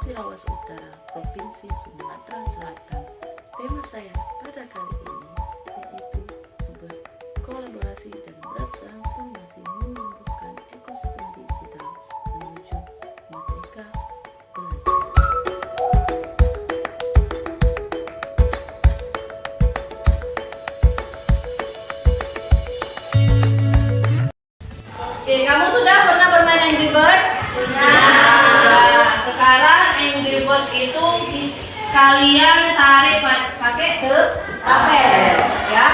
Musirawas Utara, Provinsi Sumatera Selatan. Tema saya pada kali ini yaitu berkolaborasi dan bertransformasi menumbuhkan ekosistem digital menuju merdeka belajar. Oke, kamu sudah pernah bermain Angry Bird? Sudah. Sekarang Angry Bird itu kalian tarik pakai ketapel, ya.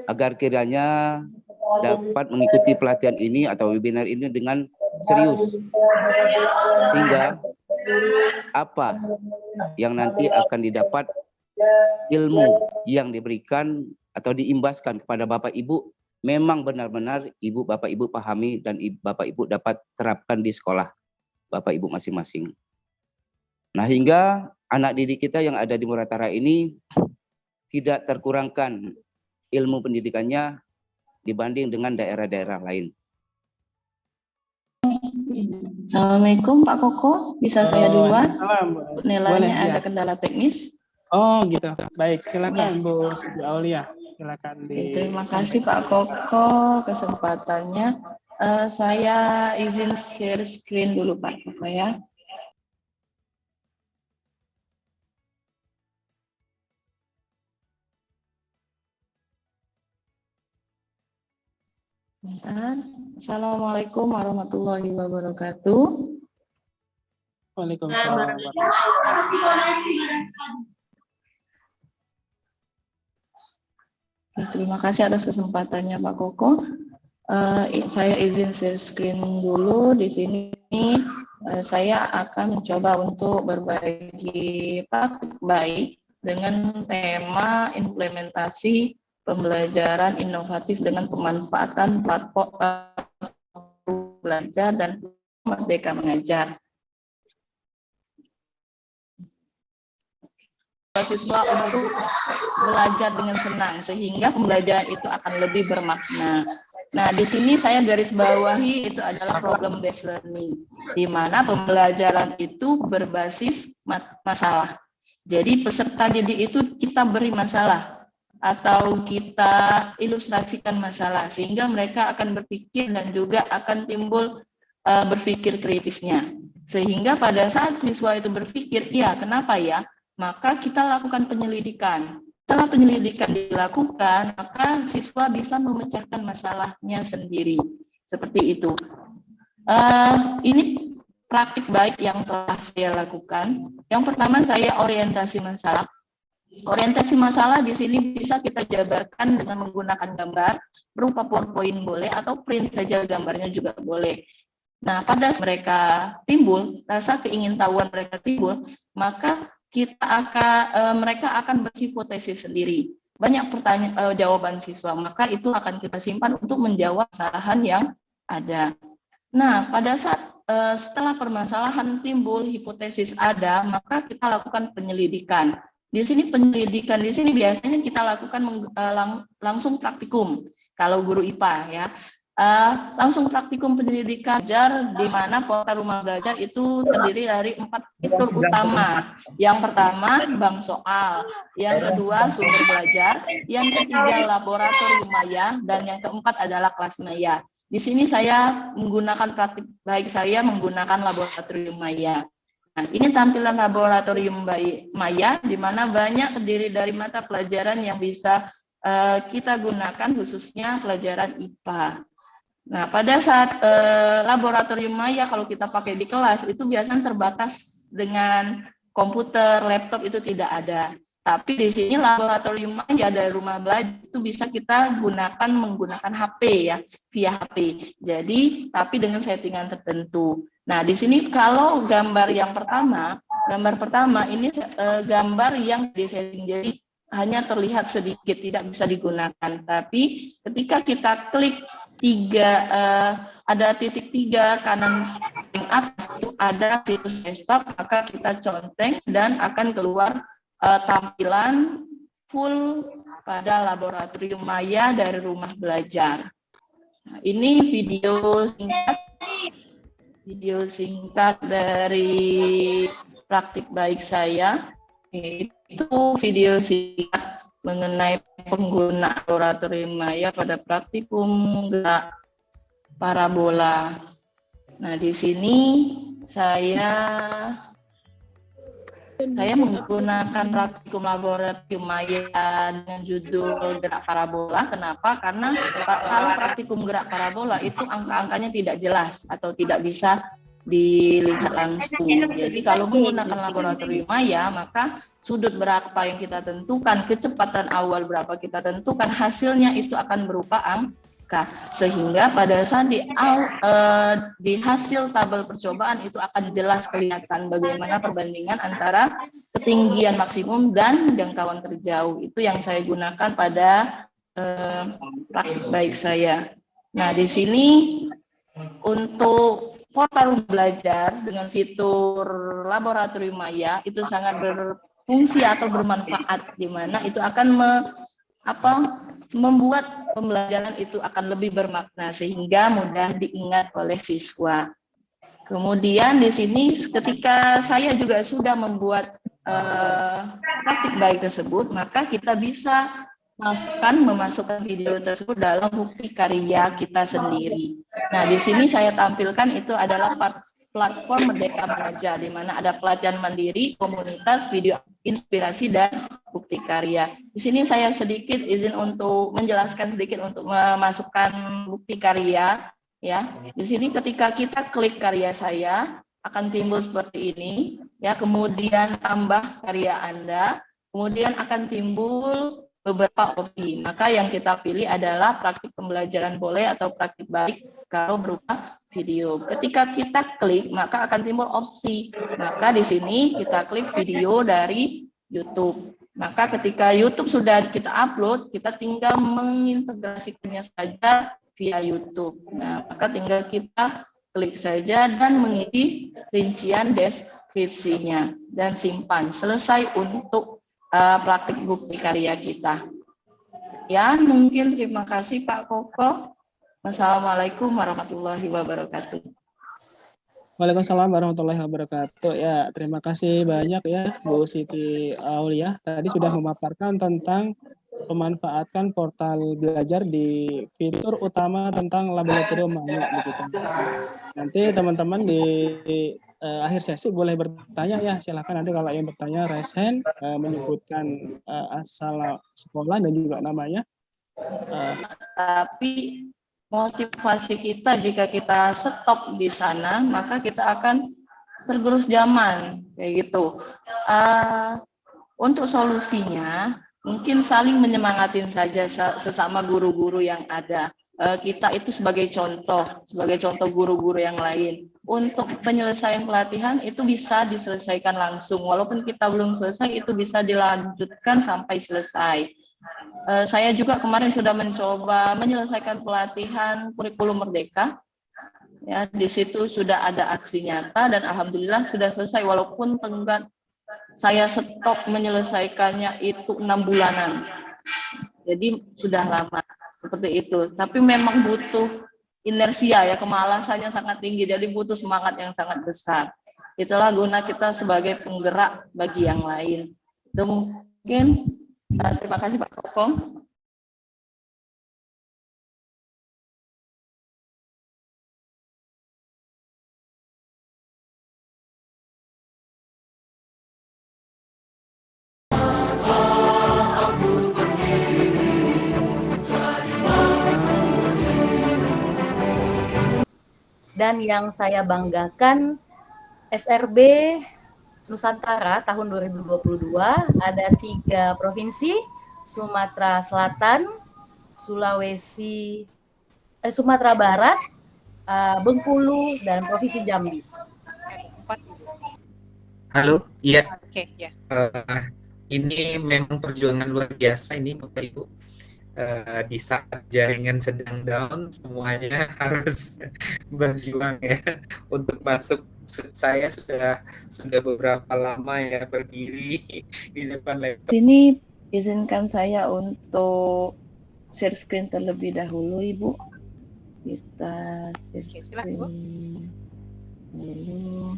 Agar kiranya dapat mengikuti pelatihan ini atau webinar ini dengan serius, sehingga apa yang nanti akan didapat, ilmu yang diberikan atau diimbaskan kepada Bapak Ibu memang benar-benar Ibu Bapak Ibu pahami dan Bapak Ibu dapat terapkan di sekolah Bapak Ibu masing-masing. Nah, hingga anak didik kita yang ada di Muratara ini tidak terkurangkan ilmu pendidikannya dibanding dengan daerah-daerah lain. Assalamualaikum Pak Koko, bisa saya duluan? Nilainya Boleh, ada ya. kendala teknis. Oh gitu, baik, silakan Ya. Bu Siti Aulia, silakan Terima kasih Pak Koko kesempatannya. Saya izin share screen dulu Pak Koko ya. Bentar. Assalamualaikum warahmatullahi wabarakatuh. Waalaikumsalam. Terima kasih atas kesempatannya Pak Koko. Saya izin share screen dulu. Di sini saya akan mencoba untuk berbagi praktik baik dengan tema implementasi pembelajaran inovatif dengan pemanfaatan platform belajar dan Merdeka Mengajar. Siswa untuk belajar dengan senang sehingga pembelajaran itu akan lebih bermakna. Nah, di sini saya garis bawahi itu adalah problem based learning, di mana pembelajaran itu berbasis masalah. Jadi peserta didik itu kita beri masalah atau kita ilustrasikan masalah sehingga mereka akan berpikir dan juga akan timbul berpikir kritisnya. Sehingga pada saat siswa itu berpikir, ya kenapa ya? Maka kita lakukan penyelidikan. Setelah penyelidikan dilakukan, maka siswa bisa memecahkan masalahnya sendiri. Seperti itu. Ini praktik baik yang telah saya lakukan. Yang pertama saya orientasi masalah. Orientasi masalah di sini bisa kita jabarkan dengan menggunakan gambar, berupa PowerPoint boleh, atau print saja gambarnya juga boleh. Nah, pada saat mereka timbul, rasa keingintahuan mereka timbul, maka mereka akan berhipotesis sendiri. Banyak pertanyaan jawaban siswa, maka itu akan kita simpan untuk menjawab kesalahan yang ada. Nah, pada saat setelah permasalahan timbul, hipotesis ada, maka kita lakukan penyelidikan. Di sini penyelidikan di sini biasanya kita lakukan langsung praktikum. Kalau guru IPA ya, langsung praktikum penyelidikan belajar, di mana portal rumah belajar itu terdiri dari 4 fitur utama. Yang pertama bank soal, yang kedua sumber belajar, yang ketiga laboratorium maya, dan yang keempat adalah kelas maya. Di sini saya menggunakan praktik baik saya menggunakan laboratorium maya. Nah, ini tampilan laboratorium maya, di mana banyak terdiri dari mata pelajaran yang bisa kita gunakan, khususnya pelajaran IPA. Nah, pada saat laboratorium maya kalau kita pakai di kelas itu biasanya terbatas dengan komputer, laptop itu tidak ada. Tapi di sini laboratorium maya dari rumah belajar itu bisa kita menggunakan HP ya, via HP. Jadi, tapi dengan settingan tertentu. Nah, di sini kalau gambar pertama ini gambar yang disetting, jadi hanya terlihat sedikit, tidak bisa digunakan. Tapi ketika kita klik ada titik 3 kanan paling atas itu ada situs desktop, maka kita conteng dan akan keluar tampilan full pada laboratorium maya dari rumah belajar. Nah, ini video singkat dari praktik baik saya. Itu video singkat mengenai pengguna laboratorium maya pada praktikum gerak parabola. Nah, di sini saya menggunakan praktikum laboratorium maya dengan judul gerak parabola. Kenapa? Karena kalau praktikum gerak parabola itu angka-angkanya tidak jelas atau tidak bisa dilihat langsung. Jadi kalau menggunakan laboratorium maya, maka sudut berapa yang kita tentukan, kecepatan awal berapa kita tentukan, hasilnya itu akan berupa angka. Sehingga pada saat di hasil tabel percobaan itu akan jelas kelihatan bagaimana perbandingan antara ketinggian maksimum dan jangkauan terjauh. Itu yang saya gunakan pada praktik baik saya. Nah, di sini untuk portal belajar dengan fitur laboratorium maya itu sangat berfungsi atau bermanfaat, di mana itu akan membuat pembelajaran itu akan lebih bermakna sehingga mudah diingat oleh siswa. Kemudian di sini ketika saya juga sudah membuat praktik baik tersebut, maka kita bisa memasukkan video tersebut dalam bukti karya kita sendiri. Nah, di sini saya tampilkan itu adalah platform Merdeka Mengajar, di mana ada pelatihan mandiri, komunitas, video inspirasi, dan bukti karya. Di sini saya sedikit izin untuk menjelaskan sedikit untuk memasukkan bukti karya. Ya, di sini ketika kita klik karya saya akan timbul seperti ini. Ya, kemudian tambah karya Anda, kemudian akan timbul beberapa opsi. Maka yang kita pilih adalah praktik pembelajaran boleh atau praktik baik kalau berupa video. Ketika kita klik, maka akan timbul opsi. Maka di sini kita klik video dari YouTube. Maka ketika YouTube sudah kita upload, kita tinggal mengintegrasikannya saja via YouTube. Nah, maka tinggal kita klik saja dan mengisi rincian deskripsinya dan simpan. Selesai untuk praktik bukti karya kita. Ya, mungkin terima kasih Pak Koko. Wassalamualaikum warahmatullahi wabarakatuh. Waalaikumsalam warahmatullahi wabarakatuh. Ya, terima kasih banyak ya Bu Siti Aulia. Tadi sudah memaparkan tentang pemanfaatan portal belajar di fitur utama tentang laboratorium maya begitu. Nanti teman-teman di akhir sesi boleh bertanya ya, silakan nanti kalau yang bertanya raise hand, menyebutkan asal sekolah dan juga namanya. Tapi motivasi kita jika kita stop di sana, maka kita akan tergerus zaman kayak gitu. Untuk solusinya mungkin saling menyemangatin saja sesama guru-guru yang ada. kita itu sebagai contoh guru-guru yang lain. Untuk penyelesaian pelatihan itu bisa diselesaikan langsung, walaupun kita belum selesai itu bisa dilanjutkan sampai selesai. Saya juga kemarin sudah mencoba menyelesaikan pelatihan kurikulum merdeka. Ya, di situ sudah ada aksi nyata dan alhamdulillah sudah selesai, walaupun tenggat saya stop menyelesaikannya itu 6 bulanan. Jadi sudah lama seperti itu. Tapi memang butuh inersia ya, kemalasannya sangat tinggi, jadi butuh semangat yang sangat besar. Itulah guna kita sebagai penggerak bagi yang lain. Itu mungkin. Terima kasih Pak Kokong. Dan yang saya banggakan, SRB Nusantara tahun 2022 ada 3 provinsi, Sumatera Selatan, Sumatera Barat, Bengkulu, dan Provinsi Jambi. Halo, iya. Oke, ya. Ini memang perjuangan luar biasa ini Bapak Ibu. Di saat jaringan sedang down, semuanya harus berjuang ya untuk masuk. Saya sudah beberapa lama ya berdiri di depan laptop. Ini izinkan saya untuk share screen terlebih dahulu, Ibu. Kita share Oke, silakan, Bu. screen dulu.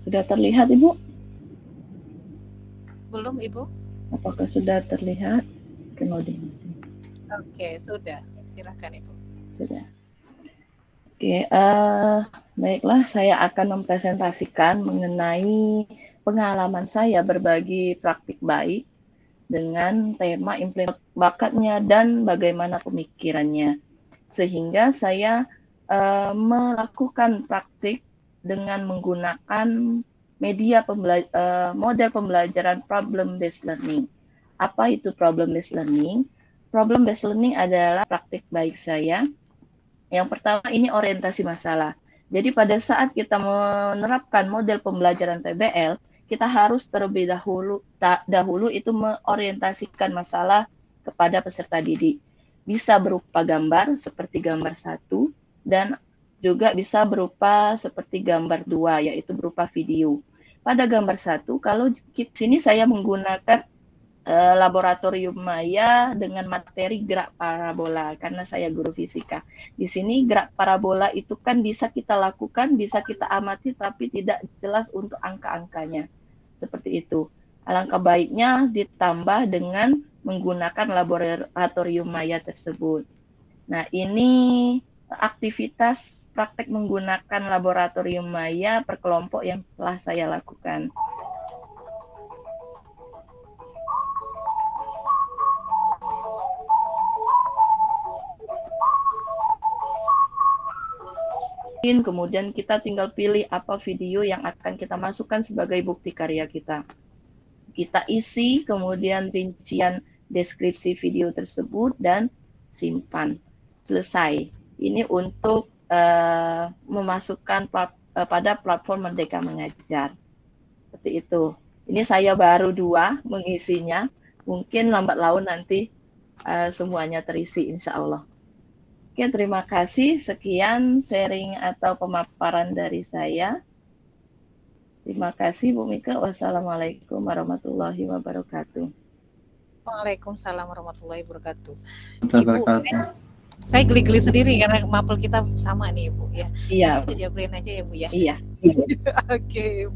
Sudah terlihat, Ibu? Belum, Ibu? Apakah sudah terlihat? Loading. Oke, sudah. Silakan, Ibu. Sudah. Oke, baiklah, saya akan mempresentasikan mengenai pengalaman saya berbagi praktik baik dengan tema implementasi bakatnya dan bagaimana pemikirannya. Sehingga saya melakukan praktik dengan menggunakan model pembelajaran problem-based learning. Apa itu problem-based learning? Problem-based learning adalah praktik baik saya. Yang pertama ini orientasi masalah. Jadi pada saat kita menerapkan model pembelajaran PBL, kita harus terlebih dahulu itu mengorientasikan masalah kepada peserta didik. Bisa berupa gambar seperti gambar 1 dan juga bisa berupa seperti gambar 2, yaitu berupa video. Pada gambar 1, kalau di sini saya menggunakan laboratorium maya dengan materi gerak parabola karena saya guru fisika. Di sini gerak parabola itu kan bisa kita lakukan, bisa kita amati, tapi tidak jelas untuk angka-angkanya. Seperti itu. Alangkah baiknya ditambah dengan menggunakan laboratorium maya tersebut. Nah, ini aktivitas praktek menggunakan laboratorium maya per kelompok yang telah saya lakukan. Kemudian kita tinggal pilih apa video yang akan kita masukkan sebagai bukti karya kita. Kita isi, kemudian rincian deskripsi video tersebut dan simpan. Selesai. Ini untuk memasukkan pada platform Merdeka Mengajar. Seperti itu. Ini saya baru 2 mengisinya. Mungkin lambat laun nanti semuanya terisi insya Allah. Oke, terima kasih. Sekian sharing atau pemaparan dari saya. Terima kasih Bu Mika. Wassalamualaikum warahmatullahi wabarakatuh. Waalaikumsalam warahmatullahi wabarakatuh. Ibu, saya geli-geli sendiri karena mapel kita sama nih, Ibu ya. Iya. Kita jabarin aja ya, Bu ya. Iya. Oke.